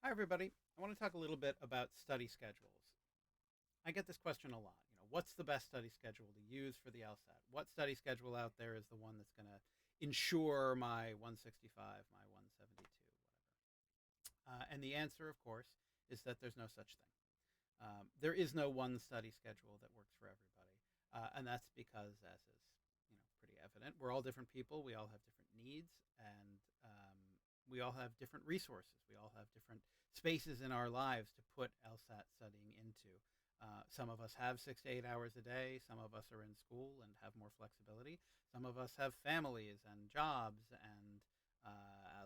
Hi, everybody. I want to talk a little bit about study schedules. I get this question a lot. What's the best study schedule to use for the LSAT? What study schedule out there is the one that's going to ensure my 165, my 172, whatever? And the answer, of course, is that there's no such thing. There is no one study schedule that works for everybody, and that's because, as is pretty evident, we're all different people. We all have different needs, and we all have different resources. We all have different spaces in our lives to put LSAT studying into. Some of us have 6 to 8 hours a day. Some of us are in school and have more flexibility. Some of us have families and jobs and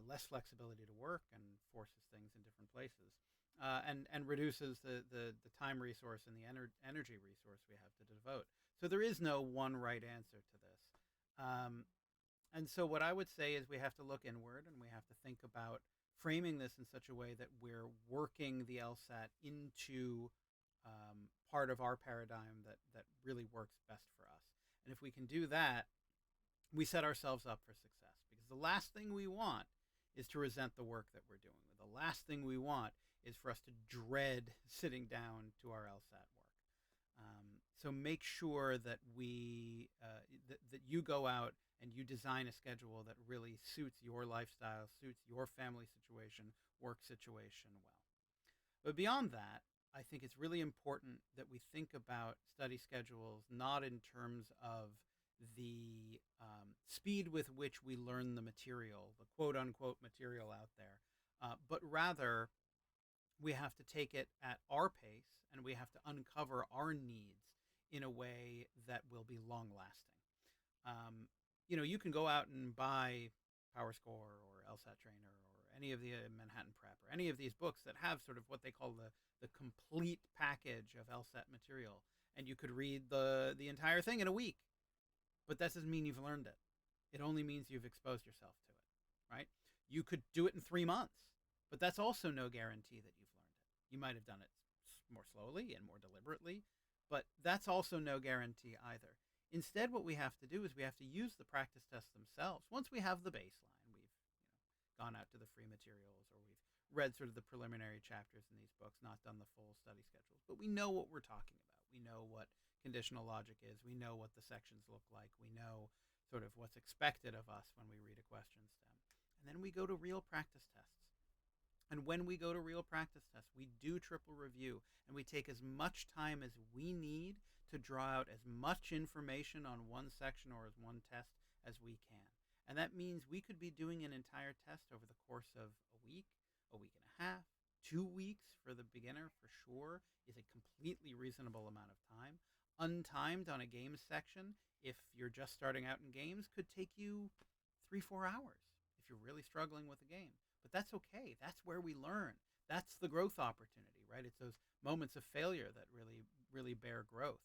less flexibility to work and forces things in different places. And reduces the time resource and the energy resource we have to devote. So there is no one right answer to this. And so what I would say is we have to look inward and we have to think about framing this in such a way that we're working the LSAT into part of our paradigm that really works best for us. And if we can do that, we set ourselves up for success, because the last thing we want is to resent the work that we're doing. The last thing we want is for us to dread sitting down to our LSAT work. So make sure that that you go out and you design a schedule that really suits your lifestyle, suits your family situation, work situation well. But beyond that, I think it's really important that we think about study schedules not in terms of the speed with which we learn the material, the quote unquote material out there, but rather we have to take it at our pace and we have to uncover our needs in a way that will be long lasting. You can go out and buy PowerScore or LSAT Trainer or any of the Manhattan Prep or any of these books that have sort of what they call the complete package of LSAT material, and you could read the entire thing in a week. But that doesn't mean you've learned it. It only means you've exposed yourself to it, right? You could do it in 3 months, but that's also no guarantee that you've learned it. You might have done it more slowly and more deliberately, but that's also no guarantee either. Instead, what we have to do is we have to use the practice tests themselves. Once we have the baseline, we've gone out to the free materials, or we've read sort of the preliminary chapters in these books, not done the full study schedules, but we know what we're talking about. We know what conditional logic is. We know what the sections look like. We know sort of what's expected of us when we read a question stem. And then we go to real practice tests. And when we go to real practice tests, we do triple review and we take as much time as we need to draw out as much information on one section or as one test as we can. And that means we could be doing an entire test over the course of a week and a half, 2 weeks for the beginner for sure is a completely reasonable amount of time. Untimed on a games section, if you're just starting out in games, could take you 3-4 hours if you're really struggling with a game. But that's okay. That's where we learn. That's the growth opportunity, right? It's those moments of failure that really bear growth.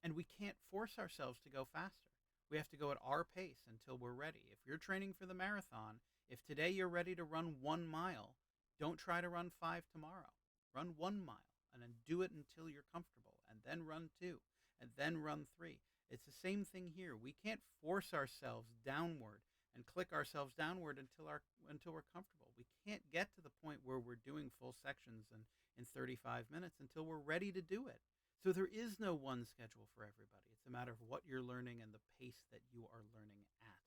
And we can't force ourselves to go faster. We have to go at our pace until we're ready. If you're training for the marathon, if today you're ready to run 1 mile, don't try to run 5 tomorrow. Run 1 mile and then do it until you're comfortable, and then run 2, and then run 3. It's the same thing here. We can't force ourselves downward and click ourselves downward until we're comfortable. We can't get to the point where we're doing full sections in 35 minutes until we're ready to do it. So there is no one schedule for everybody. It's a matter of what you're learning and the pace that you are learning at.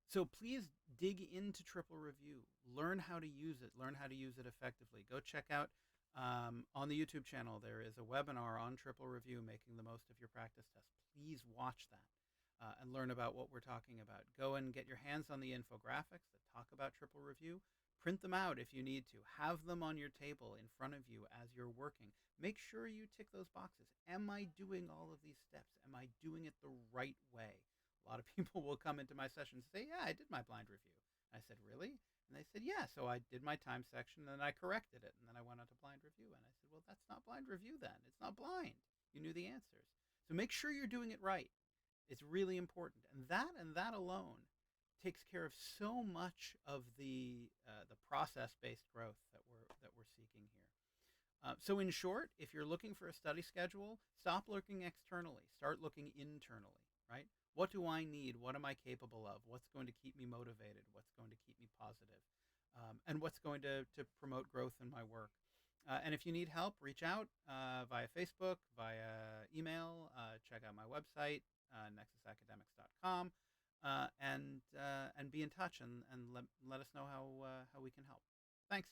So please dig into triple review. Learn how to use it. Learn how to use it effectively. Go check out on the YouTube channel, there is a webinar on triple review, making the most of your practice tests. Please watch that and learn about what we're talking about. Go and get your hands on the infographics that talk about triple review. Print them out if you need to. Have them on your table in front of you as you're working. Make sure you tick those boxes. Am I doing all of these steps? Am I doing it the right way? A lot of people will come into my sessions and say, yeah, I did my blind review. I said, really? And they said, yeah, so I did my time section and I corrected it. And then I went on to blind review. And I said, well, that's not blind review then. It's not blind. You knew the answers. So make sure you're doing it right. It's really important. And that alone takes care of so much of the process-based growth that we're seeking here. So in short, if you're looking for a study schedule, stop looking externally. Start looking internally, right? What do I need? What am I capable of? What's going to keep me motivated? What's going to keep me positive? and what's going to promote growth in my work. And if you need help, reach out via Facebook, via email. Check out my website, nexusacademics.com, and be in touch and let us know how we can help. Thanks.